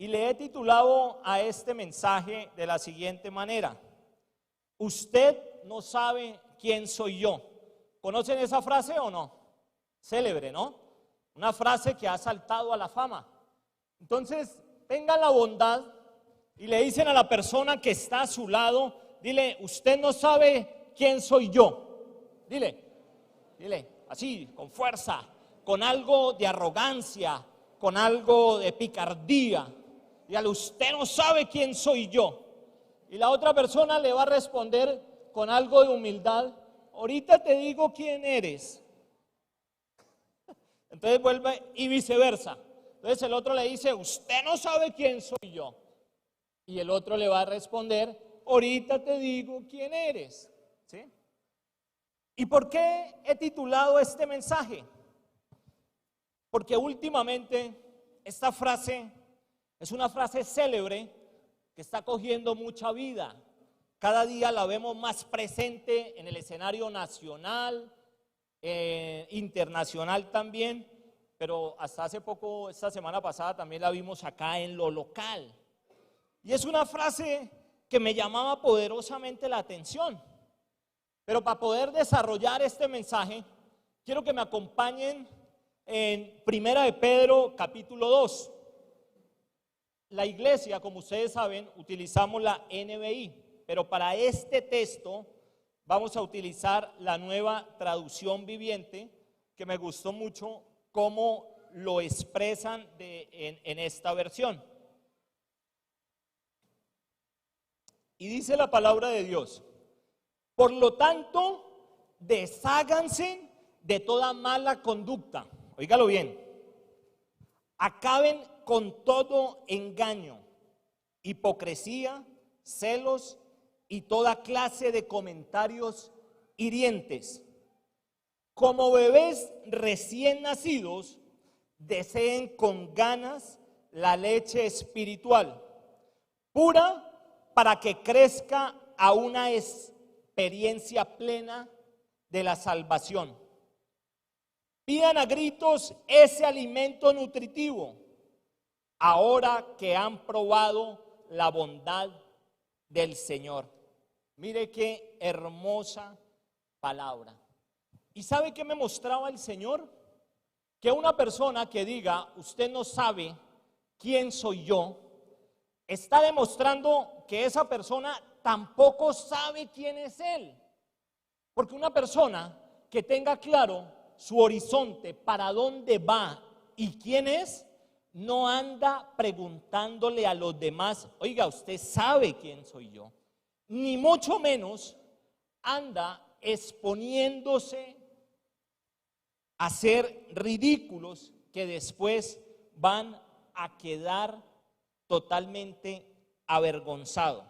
Y le he titulado a este mensaje de la siguiente manera: usted no sabe quién soy yo. ¿Conocen esa frase o no? Célebre, ¿no? Una frase que ha saltado a la fama. Entonces, tengan la bondad y le dicen a la persona que está a su lado, dile, usted no sabe quién soy yo. Dile, así, con fuerza, con algo de arrogancia, con algo de picardía. Dígale, usted no sabe quién soy yo. Y la otra persona le va a responder con algo de humildad, ahorita te digo quién eres. Entonces vuelve y viceversa. Entonces el otro le dice, usted no sabe quién soy yo. Y el otro le va a responder, ahorita te digo quién eres. ¿Sí? ¿Y por qué he titulado este mensaje? Porque últimamente esta frase es una frase célebre que está cogiendo mucha vida. Cada día la vemos más presente en el escenario nacional, internacional también, pero hasta hace poco, esta semana pasada, también la vimos acá en lo local. Y es una frase que me llamaba poderosamente la atención. Pero para poder desarrollar este mensaje, quiero que me acompañen en Primera de Pedro, capítulo 2. La iglesia, como ustedes saben, utilizamos la NBI, pero para este texto vamos a utilizar la Nueva Traducción Viviente, que me gustó mucho cómo lo expresan en esta versión. Y dice la palabra de Dios: por lo tanto, desháganse de toda mala conducta. Óigalo bien. Acaben con todo engaño, hipocresía, celos y toda clase de comentarios hirientes. Como bebés recién nacidos, deseen con ganas la leche espiritual, pura, para que crezca a una experiencia plena de la salvación. Pidan a gritos ese alimento nutritivo, ahora que han probado la bondad del Señor. Mire qué hermosa palabra. ¿Y sabe qué me mostraba el Señor? Que una persona que diga, usted no sabe quién soy yo, está demostrando que esa persona tampoco sabe quién es Él. Porque una persona que tenga claro su horizonte, para dónde va y quién es, no anda preguntándole a los demás, oiga, usted sabe quién soy yo, ni mucho menos anda exponiéndose a ser ridículos que después van a quedar totalmente avergonzados.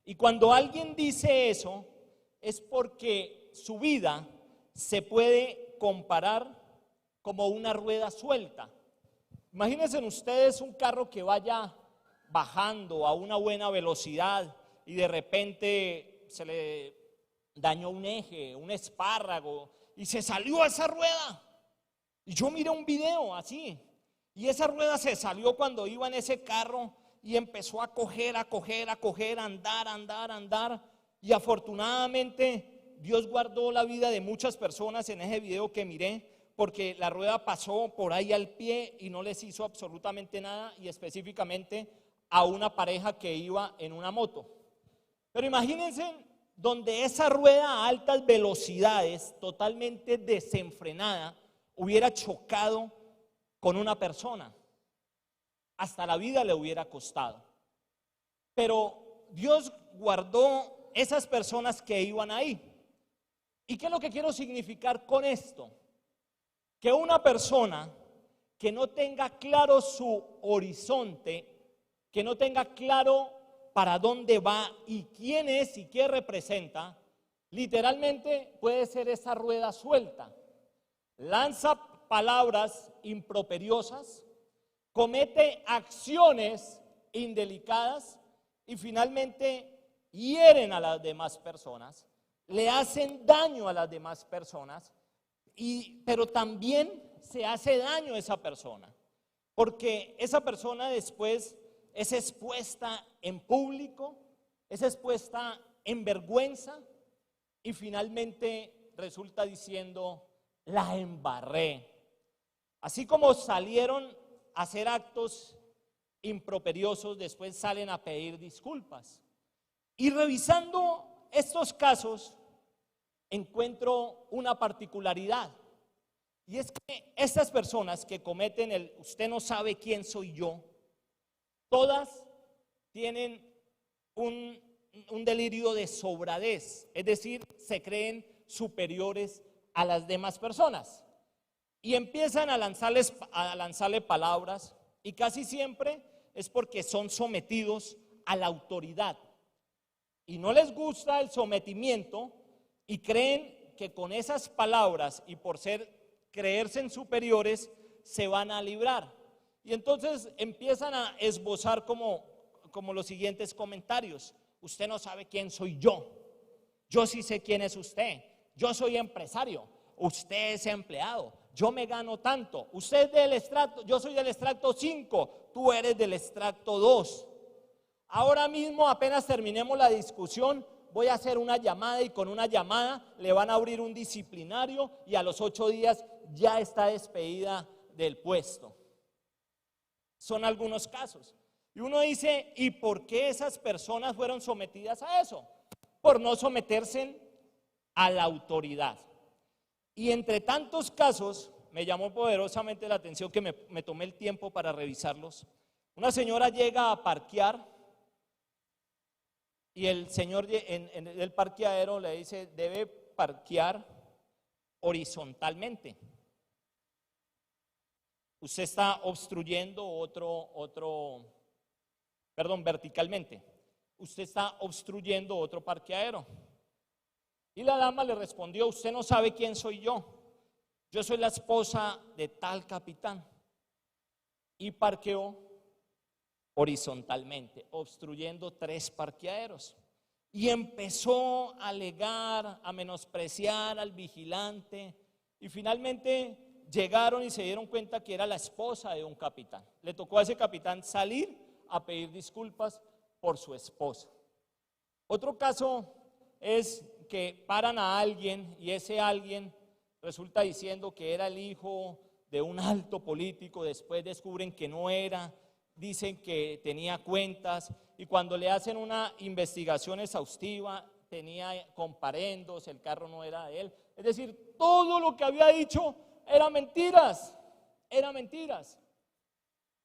Y cuando alguien dice eso, es porque su vida se puede comparar como una rueda suelta. Imagínense ustedes un carro que vaya bajando a una buena velocidad y de repente se le dañó un eje, un espárrago y se salió esa rueda. Y yo miré un video así y esa rueda se salió cuando iba en ese carro y empezó a coger, andar y afortunadamente Dios guardó la vida de muchas personas en ese video que miré, porque la rueda pasó por ahí al pie y no les hizo absolutamente nada, y específicamente a una pareja que iba en una moto. Pero imagínense donde esa rueda a altas velocidades, totalmente desenfrenada, hubiera chocado con una persona. Hasta la vida le hubiera costado. Pero Dios guardó esas personas que iban ahí. ¿Y qué es lo que quiero significar con esto? Que una persona que no tenga claro su horizonte, que no tenga claro para dónde va y quién es y qué representa, literalmente puede ser esa rueda suelta. Lanza palabras improperiosas, comete acciones indelicadas y finalmente hieren a las demás personas, le hacen daño a las demás personas, pero también se hace daño a esa persona. porque esa persona después es expuesta en público, es expuesta en vergüenza y finalmente resulta diciendo, la embarré. Así como salieron a hacer actos improperiosos, después salen a pedir disculpas. Y revisando estos casos, encuentro una particularidad. Y es que estas personas que cometen el usted no sabe quién soy yo, todas tienen un delirio de sobradez, es decir, se creen superiores a las demás personas y empiezan a lanzarle palabras, y casi siempre es porque son sometidos a la autoridad y no les gusta el sometimiento y creen que con esas palabras y por creerse en superiores se van a librar. Y entonces empiezan a esbozar como los siguientes comentarios: usted no sabe quién soy yo sí sé quién es usted, yo soy empresario, usted es empleado, yo me gano tanto, usted es del extracto, yo soy del extracto 5, tú eres del extracto 2. Ahora mismo, apenas terminemos la discusión, voy a hacer una llamada y con una llamada le van a abrir un disciplinario y a los 8 días ya está despedida del puesto. Son algunos casos. Y uno dice, ¿y por qué esas personas fueron sometidas a eso? Por no someterse a la autoridad. Y entre tantos casos, me llamó poderosamente la atención que me tomé el tiempo para revisarlos. Una señora llega a parquear y el señor en el parqueadero le dice, debe parquear horizontalmente. Usted está obstruyendo verticalmente. Usted está obstruyendo otro parqueadero. Y la dama le respondió, usted no sabe quién soy yo soy la esposa de tal capitán. Y parqueó horizontalmente, obstruyendo 3 parqueaderos. Y empezó a alegar, a menospreciar al vigilante. Y finalmente llegaron y se dieron cuenta que era la esposa de un capitán. Le tocó a ese capitán salir a pedir disculpas por su esposa. Otro caso es que paran a alguien y ese alguien resulta diciendo que era el hijo de un alto político, después descubren que no era, dicen que tenía cuentas y cuando le hacen una investigación exhaustiva tenía comparendos, el carro no era de él. Es decir, todo lo que había dicho eran mentiras.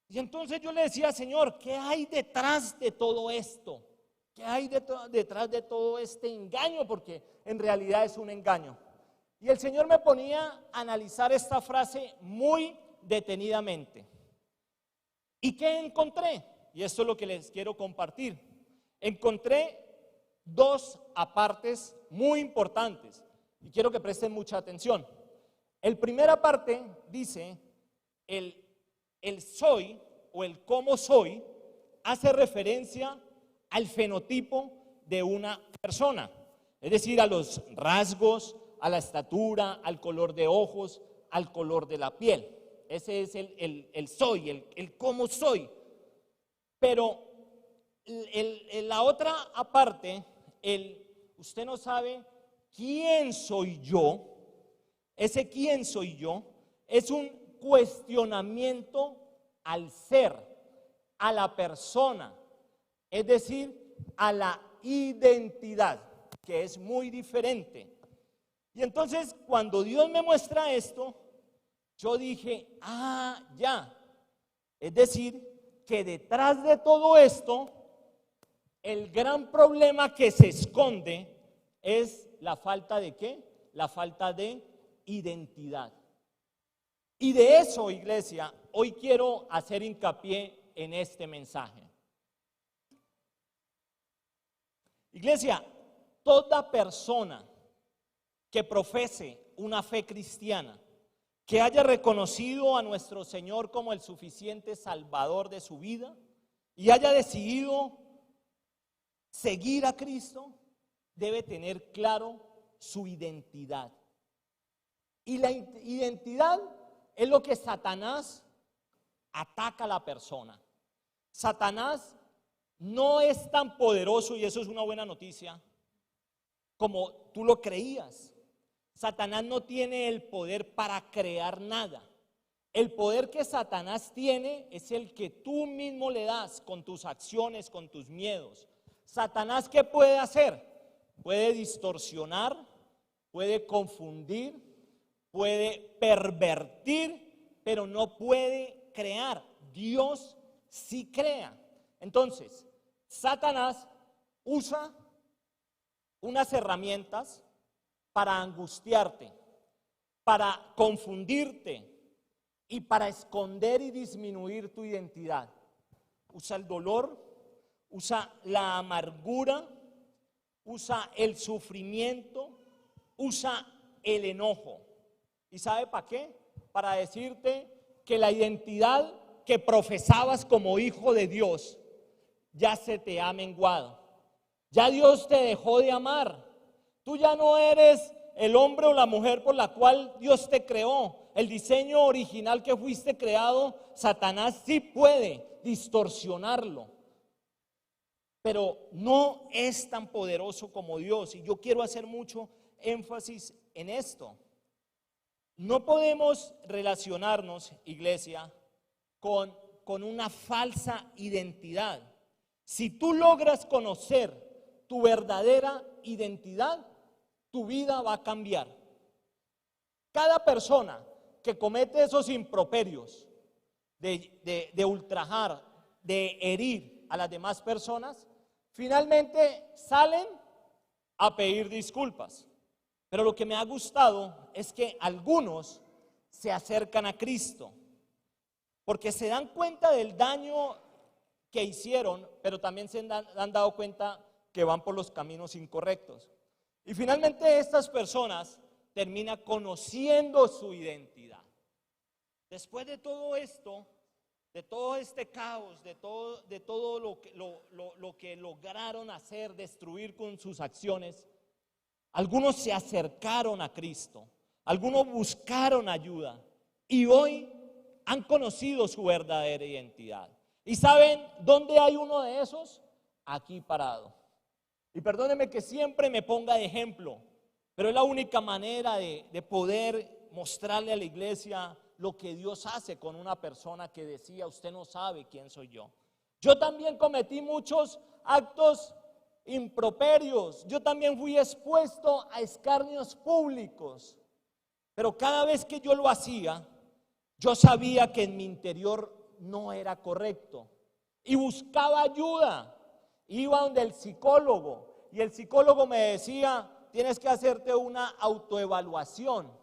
Y entonces yo le decía, Señor, ¿qué hay detrás de todo esto? ¿Qué hay detrás de todo este engaño? Porque en realidad es un engaño. Y el Señor me ponía a analizar esta frase muy detenidamente. ¿Y qué encontré? Y esto es lo que les quiero compartir. Encontré 2 apartes muy importantes y quiero que presten mucha atención. El primera parte dice, el soy o el cómo soy hace referencia al fenotipo de una persona, es decir, a los rasgos, a la estatura, al color de ojos, al color de la piel. Ese es el soy, el cómo soy. Pero la otra aparte, usted no sabe quién soy yo. Ese quién soy yo es un cuestionamiento al ser, a la persona, es decir, a la identidad, que es muy diferente. Y entonces cuando Dios me muestra esto, yo dije, ya, es decir, que detrás de todo esto, el gran problema que se esconde es la falta de ¿qué? La falta de identidad. Y de eso, iglesia, hoy quiero hacer hincapié en este mensaje. Iglesia, toda persona que profese una fe cristiana, que haya reconocido a nuestro Señor como el suficiente Salvador de su vida y haya decidido seguir a Cristo, debe tener claro su identidad. Y la identidad es lo que Satanás ataca a la persona. Satanás no es tan poderoso, y eso es una buena noticia, como tú lo creías. Satanás no tiene el poder para crear nada. El poder que Satanás tiene es el que tú mismo le das con tus acciones, con tus miedos. Satanás, ¿qué puede hacer? Puede distorsionar, puede confundir, puede pervertir, pero no puede crear. Dios sí crea. Entonces, Satanás usa unas herramientas para angustiarte, para confundirte y para esconder y disminuir tu identidad. Usa el dolor, usa la amargura, usa el sufrimiento, usa el enojo. ¿Y sabe para qué? Para decirte que la identidad que profesabas como hijo de Dios ya se te ha menguado. Ya Dios te dejó de amar. Tú ya no eres el hombre o la mujer por la cual Dios te creó. El diseño original que fuiste creado, Satanás sí puede distorsionarlo, pero no es tan poderoso como Dios. Y yo quiero hacer mucho énfasis en esto. No podemos relacionarnos, iglesia, con una falsa identidad. Si tú logras conocer tu verdadera identidad, tu vida va a cambiar. Cada persona que comete esos improperios de ultrajar, de herir a las demás personas, finalmente salen a pedir disculpas. Pero lo que me ha gustado es que algunos se acercan a Cristo porque se dan cuenta del daño que hicieron, pero también se han dado cuenta que van por los caminos incorrectos. Y finalmente estas personas terminan conociendo su identidad. Después de todo esto, de todo este caos, de todo lo que lograron hacer, destruir con sus acciones, algunos se acercaron a Cristo, algunos buscaron ayuda y hoy han conocido su verdadera identidad. ¿Y saben dónde hay uno de esos? Aquí parado. Y perdónenme que siempre me ponga de ejemplo, pero es la única manera de poder mostrarle a la iglesia lo que Dios hace con una persona que decía: usted no sabe quién soy yo. Yo también cometí muchos actos improperios, yo también fui expuesto a escarnios públicos, pero cada vez que yo lo hacía, yo sabía que en mi interior no era correcto y buscaba ayuda. Iba donde el psicólogo y el psicólogo me decía: tienes que hacerte una autoevaluación.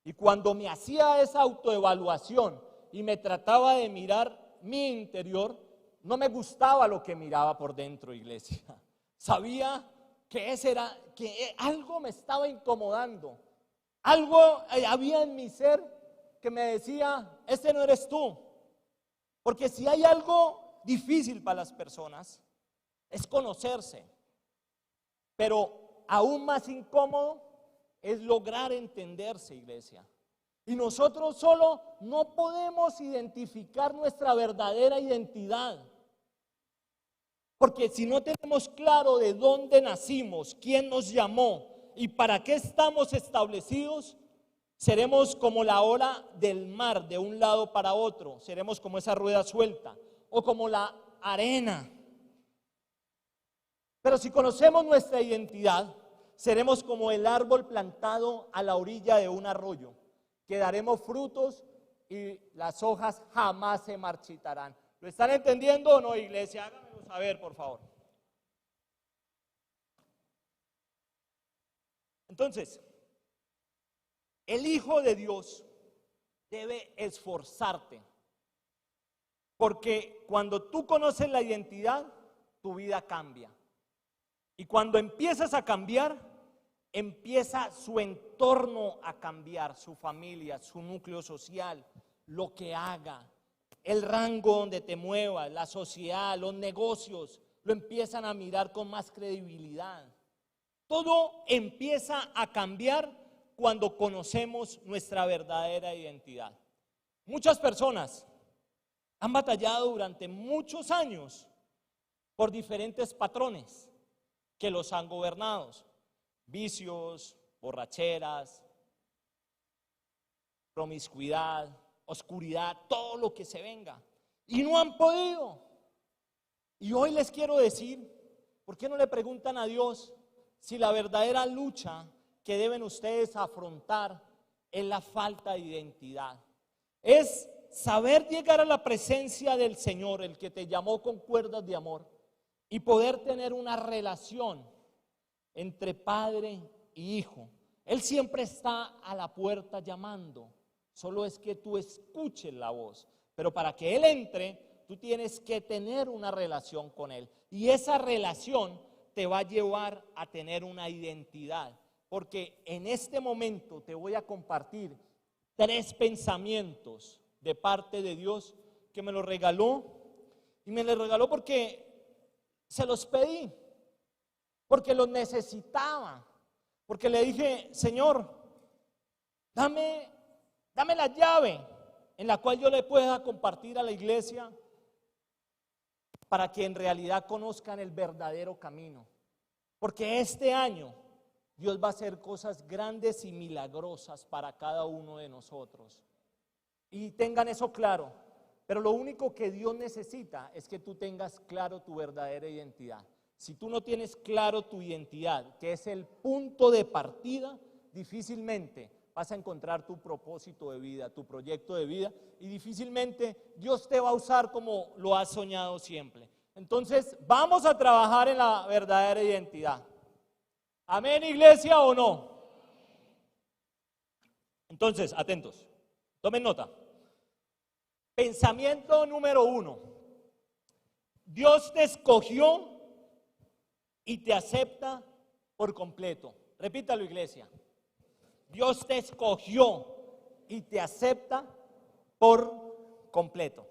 Y cuando me hacía esa autoevaluación y me trataba de mirar mi interior, no me gustaba lo que miraba por dentro, iglesia. Sabía que que algo me estaba incomodando. Algo había en mi ser que me decía: este no eres tú. Porque si hay algo difícil para las personas, es conocerse. Pero aún más incómodo es lograr entenderse, iglesia. Y nosotros solo no podemos identificar nuestra verdadera identidad. Porque si no tenemos claro de dónde nacimos, quién nos llamó y para qué estamos establecidos, seremos como la ola del mar de un lado para otro. Seremos como esa rueda suelta o como la arena. Pero si conocemos nuestra identidad, seremos como el árbol plantado a la orilla de un arroyo, que daremos frutos y las hojas jamás se marchitarán. ¿Lo están entendiendo o no, iglesia? Háganmelo saber, por favor. Entonces, el Hijo de Dios debe esforzarte, porque cuando tú conoces la identidad, tu vida cambia. Y cuando empiezas a cambiar, empieza su entorno a cambiar, su familia, su núcleo social, lo que haga, el rango donde te muevas, la sociedad, los negocios, lo empiezan a mirar con más credibilidad. Todo empieza a cambiar cuando conocemos nuestra verdadera identidad. Muchas personas han batallado durante muchos años por diferentes patrones que los han gobernado. Vicios, borracheras, promiscuidad, oscuridad, todo lo que se venga. Y no han podido. Y hoy les quiero decir, ¿por qué no le preguntan a Dios si la verdadera lucha que deben ustedes afrontar es la falta de identidad? Es saber llegar a la presencia del Señor, el que te llamó con cuerdas de amor, y poder tener una relación entre padre y hijo. Él siempre está a la puerta llamando, solo es que tú escuches la voz. Pero para que Él entre, tú tienes que tener una relación con Él. Y esa relación te va a llevar a tener una identidad. Porque en este momento te voy a compartir 3 pensamientos de parte de Dios que me los regaló. Y me los regaló porque se los pedí, porque los necesitaba. Porque le dije, Señor, dame la llave en la cual yo le pueda compartir a la iglesia para que en realidad conozcan el verdadero camino. Porque este año Dios va a hacer cosas grandes y milagrosas para cada uno de nosotros. Y tengan eso claro. Pero lo único que Dios necesita es que tú tengas claro tu verdadera identidad. Si tú no tienes claro tu identidad, que es el punto de partida, difícilmente vas a encontrar tu propósito de vida, tu proyecto de vida, y difícilmente Dios te va a usar como lo has soñado siempre. Entonces, vamos a trabajar en la verdadera identidad. ¿Amén, iglesia, o no? Entonces, atentos, tomen nota. Pensamiento número 1. Dios te escogió y te acepta por completo. Repítalo, iglesia. Dios te escogió y te acepta por completo.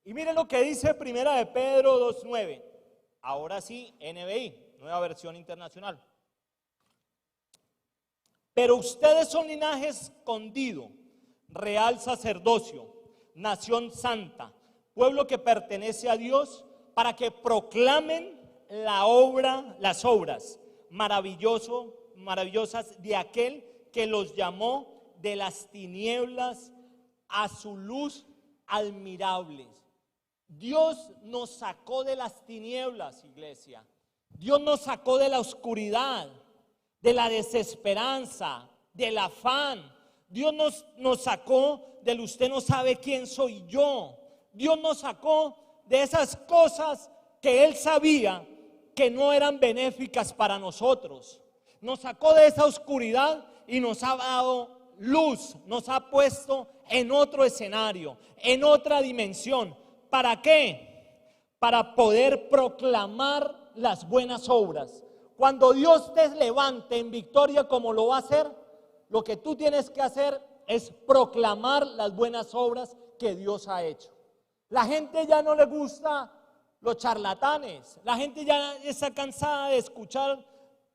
Y miren lo que dice Primera de Pedro 2:9. Ahora sí, NBI, Nueva Versión Internacional. Pero ustedes son linaje escondido, real sacerdocio, nación santa, pueblo que pertenece a Dios, para que proclamen las obras maravillosas de aquel que los llamó de las tinieblas a su luz admirable. Dios nos sacó de las tinieblas, iglesia. Dios nos sacó de la oscuridad, de la desesperanza, del afán. Dios nos sacó del usted no sabe quién soy yo. Dios nos sacó de esas cosas que Él sabía que no eran benéficas para nosotros. Nos sacó de esa oscuridad y nos ha dado luz, nos ha puesto en otro escenario, en otra dimensión. ¿Para qué? Para poder proclamar las buenas obras. Cuando Dios te levante en victoria como lo va a hacer, lo que tú tienes que hacer es proclamar las buenas obras que Dios ha hecho. La gente ya no le gusta los charlatanes, la gente ya está cansada de escuchar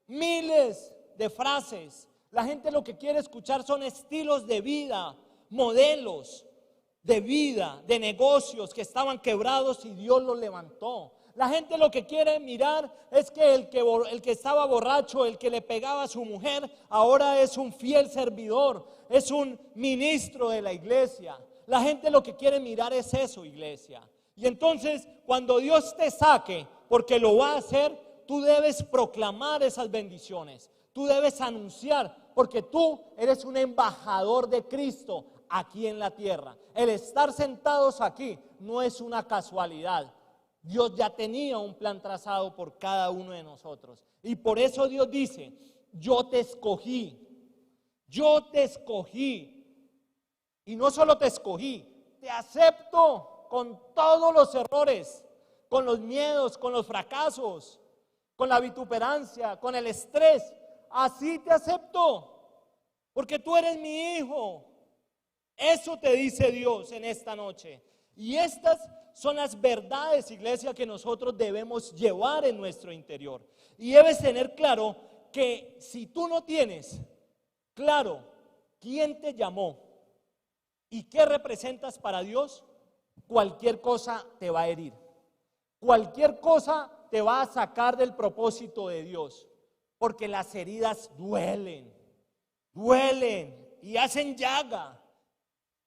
miles de frases. La gente lo que quiere escuchar son estilos de vida, modelos de vida, de negocios que estaban quebrados y Dios los levantó. La gente lo que quiere mirar es que el que estaba borracho, el que le pegaba a su mujer, ahora es un fiel servidor, es un ministro de la iglesia. La gente lo que quiere mirar es eso, iglesia. Y entonces, cuando Dios te saque, porque lo va a hacer, tú debes proclamar esas bendiciones. Tú debes anunciar, porque tú eres un embajador de Cristo aquí en la tierra. El estar sentados aquí no es una casualidad. Dios ya tenía un plan trazado por cada uno de nosotros. Y por eso Dios dice, yo te escogí. Yo te escogí. Y no solo te escogí, te acepto con todos los errores, con los miedos, con los fracasos, con la vituperancia, con el estrés. Así te acepto, porque tú eres mi hijo. Eso te dice Dios en esta noche. Y estas son las verdades, iglesia, que nosotros debemos llevar en nuestro interior. Y debes tener claro que si tú no tienes claro quién te llamó y qué representas para Dios, cualquier cosa te va a herir. Cualquier cosa te va a sacar del propósito de Dios, porque las heridas duelen y hacen llaga.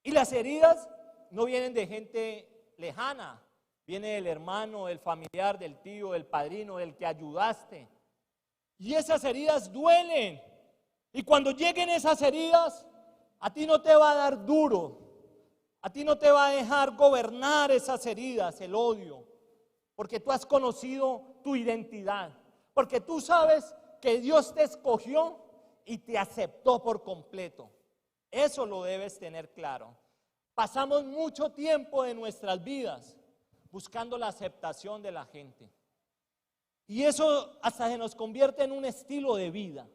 Y las heridas no vienen de gente lejana, viene del hermano, del familiar, del tío, del padrino, del que ayudaste. Y esas heridas duelen. Y cuando lleguen esas heridas, a ti no te va a dar duro, a ti no te va a dejar gobernar esas heridas, el odio, porque tú has conocido tu identidad, porque tú sabes que Dios te escogió y te aceptó por completo. Eso lo debes tener claro. Pasamos mucho tiempo de nuestras vidas buscando la aceptación de la gente. Y eso hasta se nos convierte en un estilo de vida.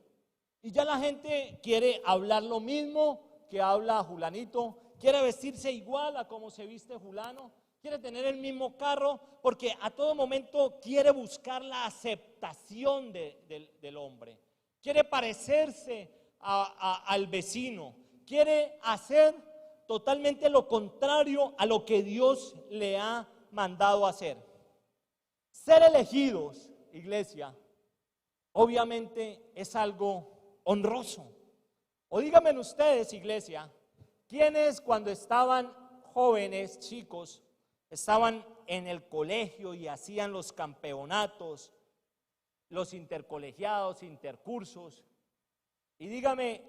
Y ya la gente quiere hablar lo mismo que habla Julanito, quiere vestirse igual a como se viste Julano, quiere tener el mismo carro, porque a todo momento quiere buscar la aceptación del hombre. Quiere parecerse al vecino, quiere hacer totalmente lo contrario a lo que Dios le ha mandado hacer. Ser elegidos, iglesia, obviamente es algo honroso. O díganme ustedes, iglesia, ¿quiénes cuando estaban jóvenes, chicos, estaban en el colegio y hacían los campeonatos, los intercolegiados, intercursos? Y dígame,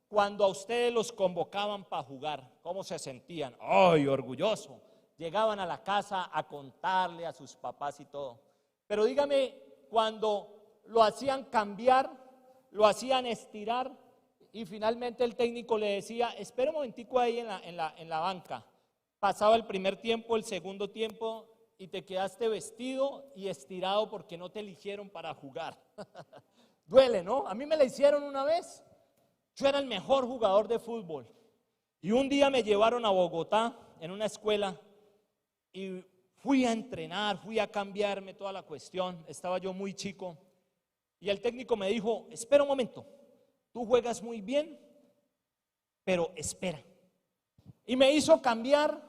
cuando a ustedes los convocaban para jugar, ¿cómo se sentían? ¡Ay, orgulloso! Llegaban a la casa a contarle a sus papás y todo. Pero dígame, cuando lo hacían cambiar, lo hacían estirar y finalmente el técnico le decía, espera un momentico ahí en la banca. Pasaba el primer tiempo, el segundo tiempo y te quedaste vestido y estirado porque no te eligieron para jugar. Duele, ¿no? A mí me la hicieron una vez. Yo era el mejor jugador de fútbol y un día me llevaron a Bogotá en una escuela y fui a entrenar, fui a cambiarme toda la cuestión. Estaba yo muy chico y el técnico me dijo, espera un momento, tú juegas muy bien, pero espera. Y me hizo cambiar,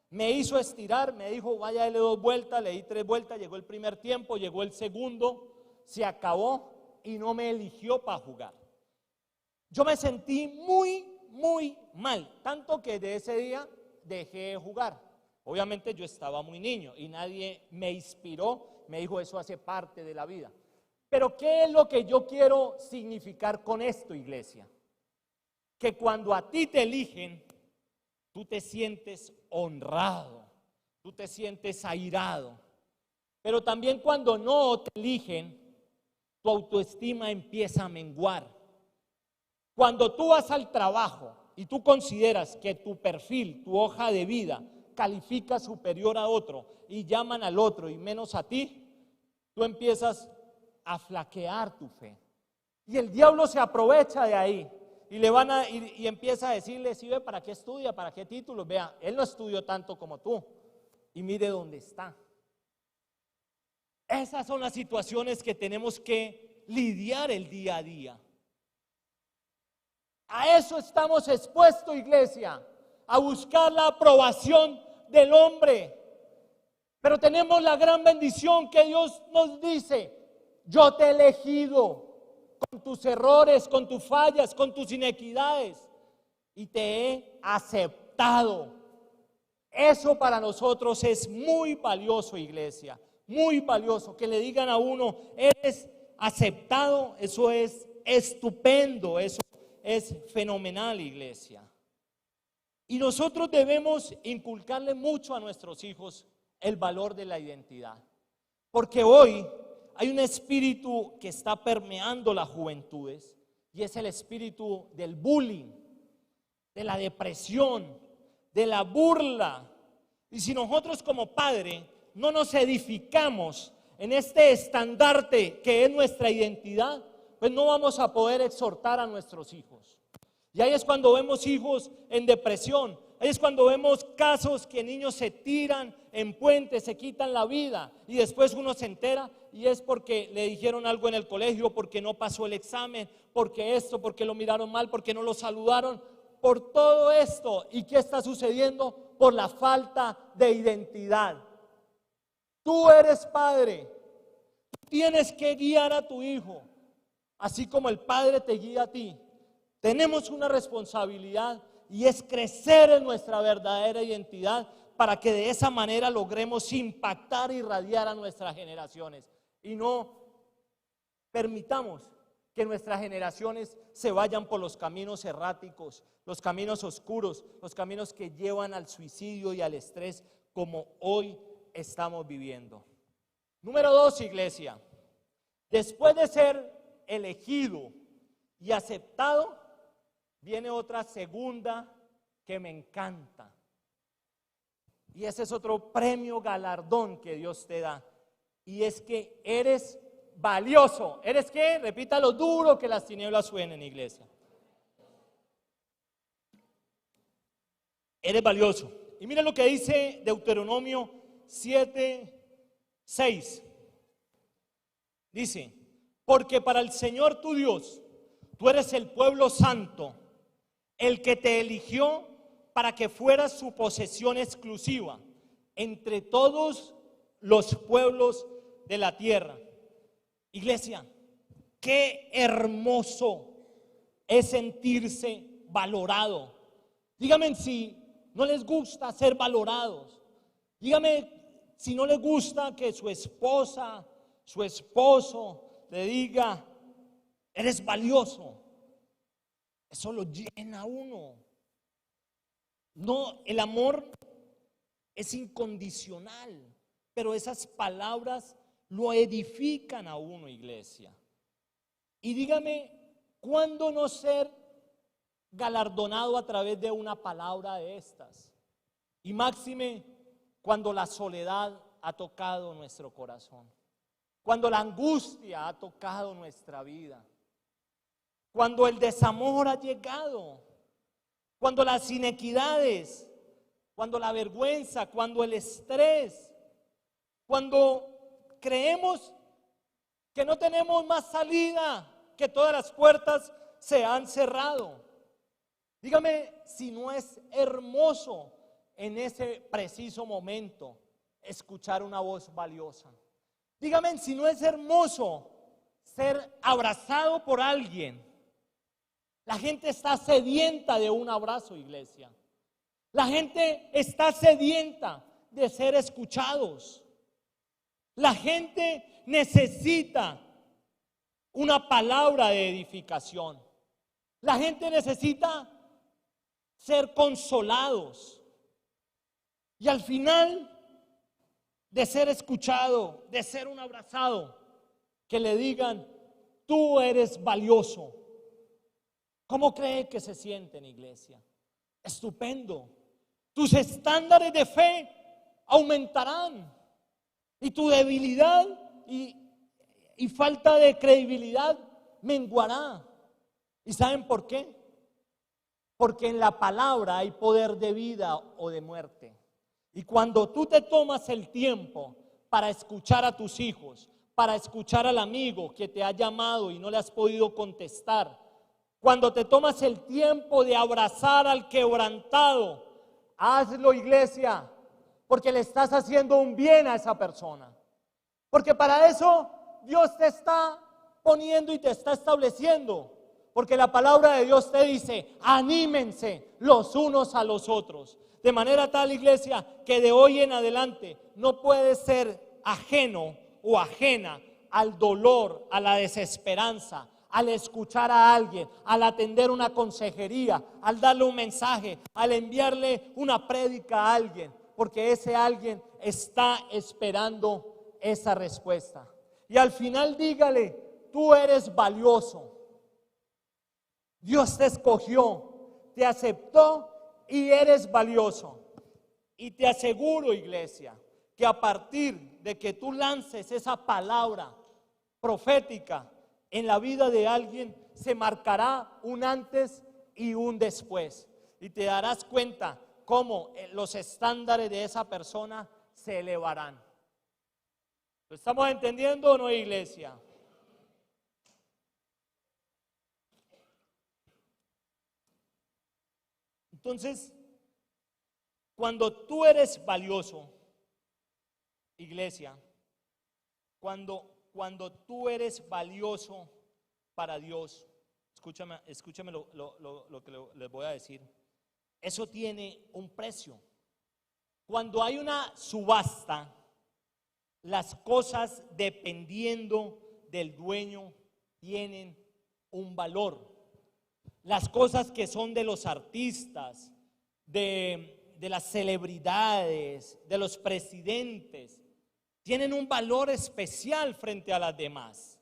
me hizo estirar, me dijo, vaya, dale 2 vueltas, le di 3 vueltas, llegó el primer tiempo, llegó el segundo, se acabó y no me eligió para jugar. Yo me sentí muy mal, tanto que de ese día dejé de jugar. Obviamente yo estaba muy niño y nadie me inspiró, me dijo, eso hace parte de la vida. Pero ¿qué es lo que yo quiero significar con esto, iglesia? Que cuando a ti te eligen, tú te sientes honrado, tú te sientes airado. Pero también cuando no te eligen, tu autoestima empieza a menguar. Cuando tú vas al trabajo y tú consideras que tu perfil, tu hoja de vida, califica superior a otro y llaman al otro y menos a ti, tú empiezas a flaquear tu fe. Y el diablo se aprovecha de ahí y le van a y empieza a decirle, si ve, ¿para qué estudia? ¿Para qué títulos? Vea, él no estudió tanto como tú y mire dónde está. Esas son las situaciones que tenemos que lidiar el día a día. A eso estamos expuestos, iglesia, a buscar la aprobación del hombre. Pero tenemos la gran bendición que Dios nos dice, yo te he elegido con tus errores, con tus fallas, con tus inequidades y te he aceptado. Eso para nosotros es muy valioso, iglesia, muy valioso. Que le digan a uno, eres aceptado, eso es estupendo, eso es fenomenal, iglesia. Y nosotros debemos inculcarle mucho a nuestros hijos el valor de la identidad. Porque hoy hay un espíritu que está permeando las juventudes y es el espíritu del bullying, de la depresión, de la burla. Y si nosotros como padre no nos edificamos en este estandarte que es nuestra identidad, pues no vamos a poder exhortar a nuestros hijos. Y ahí es cuando vemos hijos en depresión, ahí es cuando vemos casos que niños se tiran en puentes, se quitan la vida y después uno se entera y es porque le dijeron algo en el colegio, porque no pasó el examen, porque esto, porque lo miraron mal, porque no lo saludaron. por todo esto. ¿Y qué está sucediendo? Por la falta de identidad. Tú eres padre, tienes que guiar a tu hijo, así como el padre te guía a ti. Tenemos una responsabilidad y es crecer en nuestra verdadera identidad para que de esa manera logremos impactar y irradiar a nuestras generaciones y no permitamos que nuestras generaciones se vayan por los caminos erráticos, los caminos oscuros, los caminos que llevan al suicidio y al estrés como hoy estamos viviendo. Número 2, iglesia. Después de ser elegido y aceptado, viene otra segunda que me encanta. Y ese es otro premio, galardón que Dios te da. Y es que eres valioso. ¿Eres qué? Repítalo duro que las tinieblas suenen, iglesia. Eres valioso. Y mira lo que dice Deuteronomio 7:6. Dice, porque para el Señor tu Dios, tú eres el pueblo santo, el que te eligió para que fueras su posesión exclusiva entre todos los pueblos de la tierra. Iglesia, qué hermoso es sentirse valorado. Dígame si no les gusta ser valorados. Dígame si no les gusta que su esposa, su esposo le diga, eres valioso. Eso lo llena a uno. No, el amor es incondicional, pero esas palabras lo edifican a uno, iglesia. Y dígame, ¿cuándo no ser galardonado a través de una palabra de estas? Y máxime cuando la soledad ha tocado nuestro corazón, cuando la angustia ha tocado nuestra vida, cuando el desamor ha llegado, cuando las inequidades, cuando la vergüenza, cuando el estrés, cuando creemos que no tenemos más salida, que todas las puertas se han cerrado. Dígame si no es hermoso en ese preciso momento escuchar una voz valiosa. Dígame si no es hermoso ser abrazado por alguien. La gente está sedienta de un abrazo, iglesia. La gente está sedienta de ser escuchados. La gente necesita una palabra de edificación. La gente necesita ser consolados. Y al final de ser escuchado, de ser un abrazado, que le digan, tú eres valioso. ¿Cómo cree que se sienten, iglesia? Estupendo. Tus estándares de fe aumentarán y tu debilidad y falta de credibilidad menguará. ¿Y saben por qué? Porque en la palabra hay poder de vida o de muerte. Y cuando tú te tomas el tiempo para escuchar a tus hijos, para escuchar al amigo que te ha llamado y no le has podido contestar, cuando te tomas el tiempo de abrazar al quebrantado, hazlo, iglesia, porque le estás haciendo un bien a esa persona. Porque para eso Dios te está poniendo y te está estableciendo. Porque la palabra de Dios te dice, anímense los unos a los otros. De manera tal, iglesia, que de hoy en adelante no puedes ser ajeno o ajena al dolor, a la desesperanza, al escuchar a alguien, al atender una consejería, al darle un mensaje, al enviarle una prédica a alguien, porque ese alguien está esperando esa respuesta. Y al final dígale, tú eres valioso. Dios te escogió, te aceptó y eres valioso. Y te aseguro, iglesia, que a partir de que tú lances esa palabra profética en la vida de alguien, se marcará un antes y un después. Y te darás cuenta cómo los estándares de esa persona se elevarán. ¿Lo estamos entendiendo o no, iglesia? Entonces, cuando tú eres valioso, iglesia, cuando tú eres valioso para Dios, escúchame lo que les voy a decir, eso tiene un precio. Cuando hay una subasta, las cosas dependiendo del dueño tienen un valor. Las cosas que son de los artistas, de las celebridades, de los presidentes, tienen un valor especial frente a las demás.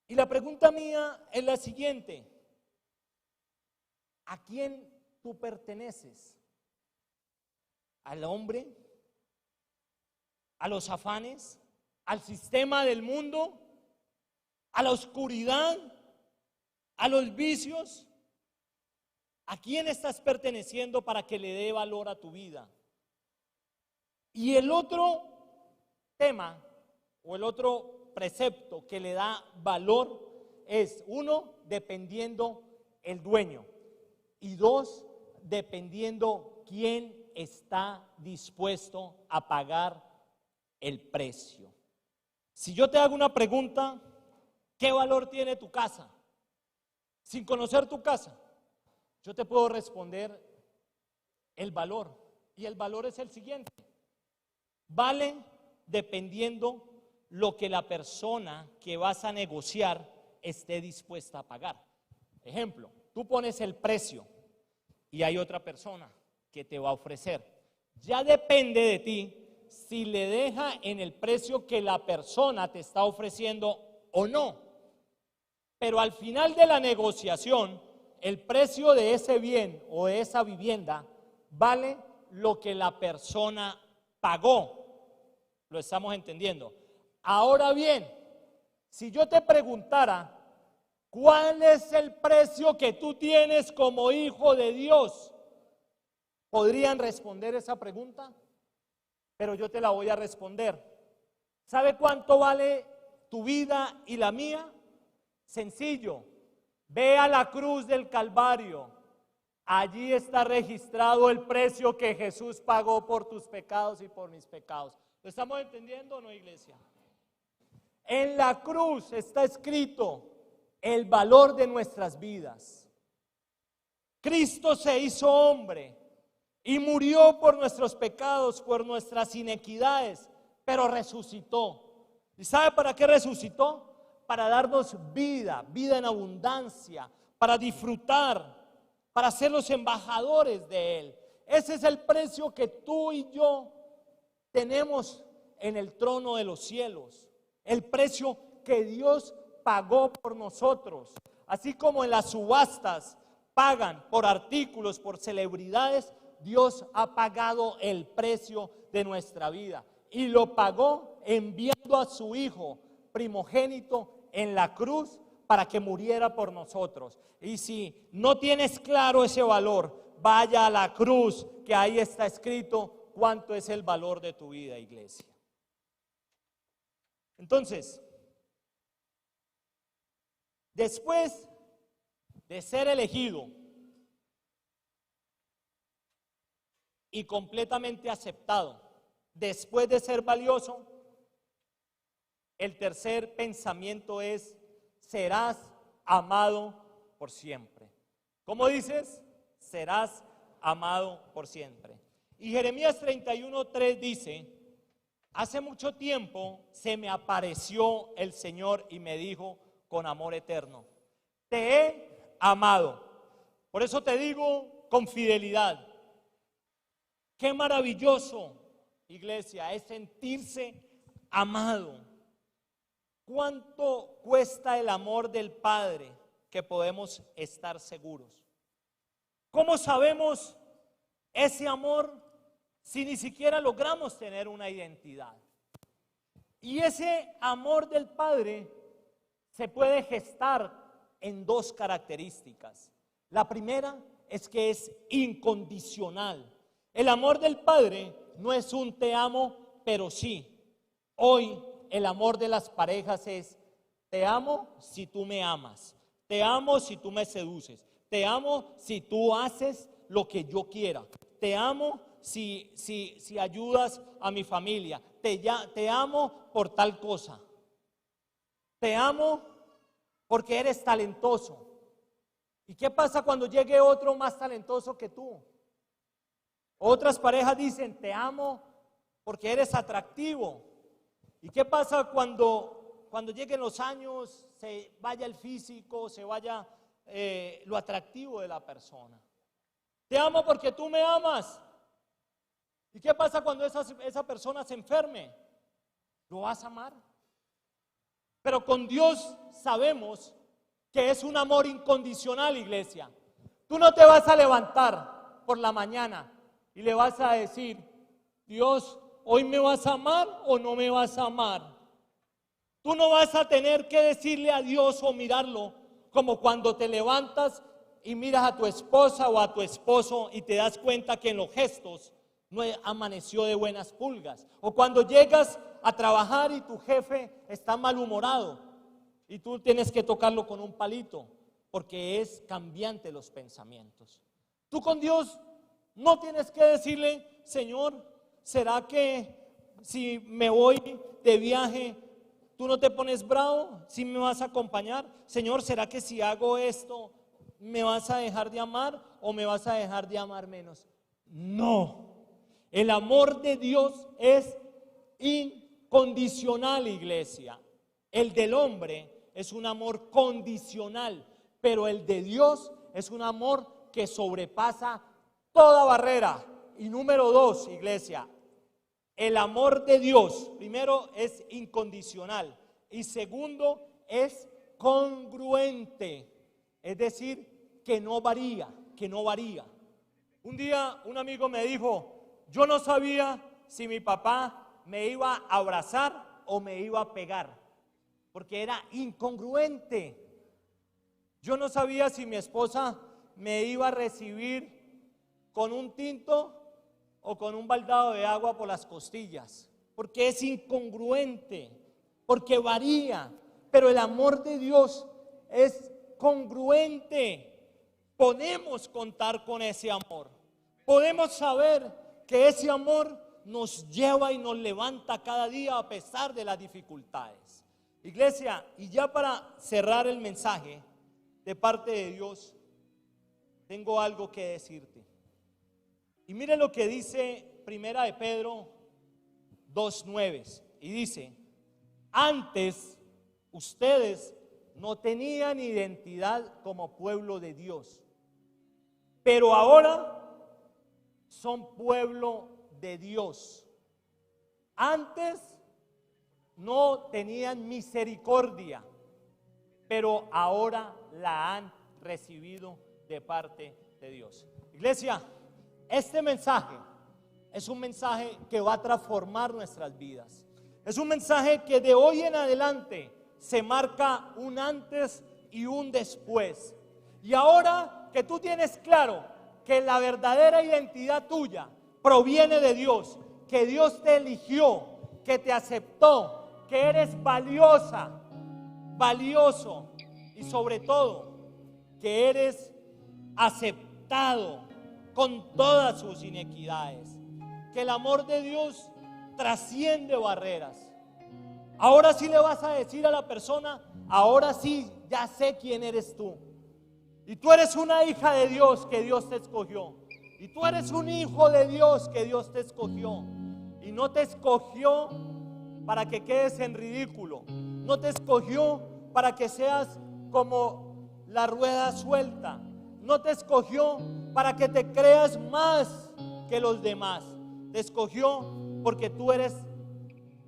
Y la pregunta mía es la siguiente: ¿a quién tú perteneces? ¿Al hombre? ¿A los afanes? ¿Al sistema del mundo? ¿A la oscuridad? ¿A los vicios? ¿A quién estás perteneciendo para que le dé valor a tu vida? Y el otro tema o el otro precepto que le da valor es, uno, dependiendo el dueño, y dos, dependiendo quién está dispuesto a pagar el precio. Si yo te hago una pregunta, ¿qué valor tiene tu casa? Sin conocer tu casa, yo te puedo responder el valor. Y el valor es el siguiente: vale dependiendo lo que la persona que vas a negociar esté dispuesta a pagar. Ejemplo, tú pones el precio y hay otra persona que te va a ofrecer. Ya depende de ti si le deja en el precio que la persona te está ofreciendo o no. Pero al final de la negociación, el precio de ese bien o de esa vivienda vale lo que la persona pagó. ¿Lo estamos entendiendo? Ahora bien, si yo te preguntara, ¿cuál es el precio que tú tienes como hijo de Dios? ¿Podrían responder esa pregunta? Pero yo te la voy a responder. ¿Sabe cuánto vale tu vida y la mía? Sencillo. Ve a la cruz del Calvario. Allí está registrado el precio que Jesús pagó por tus pecados y por mis pecados. ¿Lo estamos entendiendo o no, iglesia? En la cruz está escrito el valor de nuestras vidas. Cristo se hizo hombre y murió por nuestros pecados, por nuestras inequidades, pero resucitó. ¿Y sabe para qué resucitó? Para darnos vida, vida en abundancia, para disfrutar, para ser los embajadores de Él. Ese es el precio que tú y yo tenemos en el trono de los cielos. El precio que Dios pagó por nosotros. Así como en las subastas pagan por artículos, por celebridades, Dios ha pagado el precio de nuestra vida. Y lo pagó enviando a su Hijo primogénito en la cruz para que muriera por nosotros. Y si no tienes claro ese valor, vaya a la cruz, que ahí está escrito cuánto es el valor de tu vida, iglesia. Entonces, después de ser elegido y completamente aceptado, después de ser valioso, el tercer pensamiento es: serás amado por siempre. ¿Cómo dices? Serás amado por siempre. Y Jeremías 31:3 dice: hace mucho tiempo se me apareció el Señor y me dijo con amor eterno: te he amado. Por eso te digo con fidelidad. Qué maravilloso, iglesia, es sentirse amado. ¿Cuánto cuesta el amor del Padre que podemos estar seguros? ¿Cómo sabemos ese amor si ni siquiera logramos tener una identidad? Y ese amor del Padre se puede gestar en dos características. La primera es que es incondicional. El amor del Padre no es un te amo, pero sí. Hoy el amor de las parejas es: te amo si tú me amas, te amo si tú me seduces, Te amo si tú haces lo que yo quiera. Te amo si ayudas a mi familia. Te amo por tal cosa. Te amo porque eres talentoso. ¿Y qué pasa cuando llegue otro más talentoso que tú? Otras parejas dicen, te amo porque eres atractivo. ¿Y qué pasa cuando lleguen los años, se vaya el físico, se vaya lo atractivo de la persona? Te amo porque tú me amas. ¿Y qué pasa cuando esa persona se enferme? ¿Lo vas a amar? Pero con Dios sabemos que es un amor incondicional, iglesia. Tú no te vas a levantar por la mañana y le vas a decir, Dios, ¿hoy me vas a amar o no me vas a amar? Tú no vas a tener que decirle a Dios o mirarlo como cuando te levantas y miras a tu esposa o a tu esposo y te das cuenta que en los gestos no amaneció de buenas pulgas. O cuando llegas a trabajar y tu jefe está malhumorado y tú tienes que tocarlo con un palito porque es cambiante los pensamientos. Tú con Dios no tienes que decirle, Señor, ¿será que si me voy de viaje tú no te pones bravo? ¿Sí me vas a acompañar? Señor, ¿será que si hago esto me vas a dejar de amar o me vas a dejar de amar menos? No. El amor de Dios es incondicional, iglesia. El del hombre es un amor condicional, pero el de Dios es un amor que sobrepasa toda barrera. Y número 2, iglesia, el amor de Dios, primero, es incondicional y segundo, es congruente, es decir, que no varía. Un día un amigo me dijo, yo no sabía si mi papá me iba a abrazar o me iba a pegar, porque era incongruente. Yo no sabía si mi esposa me iba a recibir con un tinto o con un baldado de agua por las costillas, porque es incongruente, porque varía, pero el amor de Dios es congruente. Podemos contar con ese amor, podemos saber que ese amor nos lleva y nos levanta cada día a pesar de las dificultades. Iglesia, y ya para cerrar el mensaje de parte de Dios, tengo algo que decirte. Y mire lo que dice Primera de Pedro 2:9, y dice, antes ustedes no tenían identidad como pueblo de Dios, pero ahora son pueblo de Dios. Antes no tenían misericordia, pero ahora la han recibido de parte de Dios. Iglesia, este mensaje es un mensaje que va a transformar nuestras vidas. Es un mensaje que de hoy en adelante se marca un antes y un después. Y ahora que tú tienes claro que la verdadera identidad tuya proviene de Dios, que Dios te eligió, que te aceptó, que eres valiosa, valioso, y sobre todo que eres aceptado con todas sus inequidades, que el amor de Dios trasciende barreras. Ahora sí le vas a decir a la persona, ahora sí, ya sé quién eres tú. Y tú eres una hija de Dios que Dios te escogió. Y tú eres un hijo de Dios que Dios te escogió. Y no te escogió para que quedes en ridículo. No te escogió para que seas como la rueda suelta. No te escogió para que te creas más que los demás. Te escogió porque tú eres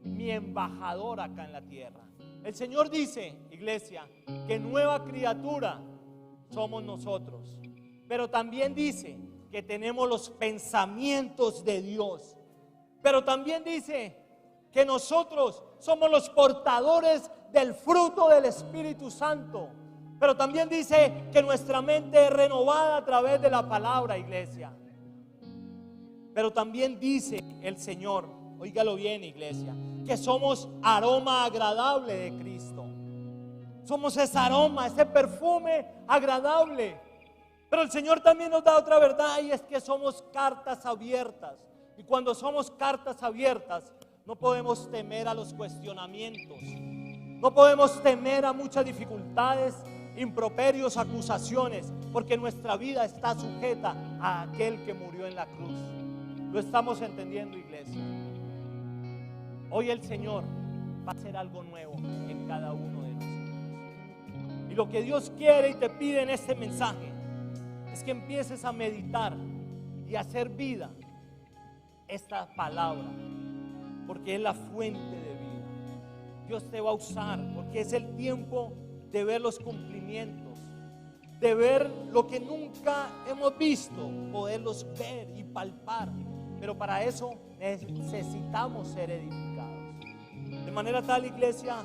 mi embajador acá en la tierra. El Señor dice, iglesia, que nueva criatura somos nosotros, pero también dice que tenemos los pensamientos de Dios, pero también dice que nosotros somos los portadores del fruto del Espíritu Santo, pero también dice que nuestra mente es renovada a través de la palabra, iglesia. Pero también dice el Señor, óigalo bien, iglesia, que somos aroma agradable de Cristo. Somos ese aroma, ese perfume agradable. Pero el Señor también nos da otra verdad, y es que somos cartas abiertas. Y cuando somos cartas abiertas, no podemos temer a los cuestionamientos. No podemos temer a muchas dificultades, improperios, acusaciones, porque nuestra vida está sujeta a aquel que murió en la cruz. ¿Lo estamos entendiendo, iglesia? Hoy el Señor va a hacer algo nuevo en cada uno de nosotros. Y lo que Dios quiere y te pide en este mensaje es que empieces a meditar y a hacer vida esta palabra, porque es la fuente de vida. Dios te va a usar porque es el tiempo de ver los cumplimientos, de ver lo que nunca hemos visto, poderlos ver y palpar. Pero para eso necesitamos ser edificados. De manera tal, iglesia,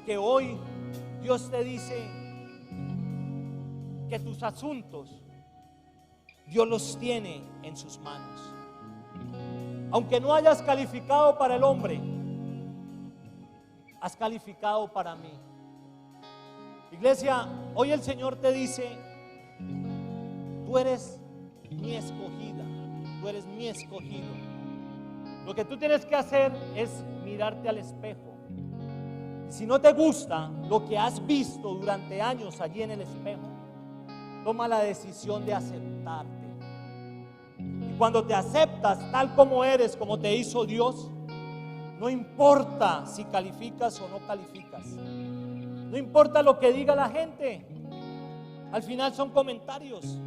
que hoy Dios te dice que tus asuntos Dios los tiene en sus manos. Aunque no hayas calificado para el hombre, has calificado para mí. Iglesia, hoy el Señor te dice: tú eres mi escogida, tú eres mi escogido. Lo que tú tienes que hacer es mirarte al espejo. Si no te gusta lo que has visto durante años allí en el espejo, toma la decisión de aceptarte. Y cuando te aceptas tal como eres, como te hizo Dios, no importa si calificas o no calificas, no importa lo que diga la gente, al final son comentarios,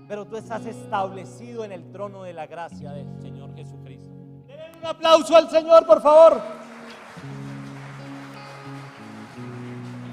pero tú estás establecido en el trono de la gracia del Señor Jesucristo. Denle un aplauso al Señor, por favor.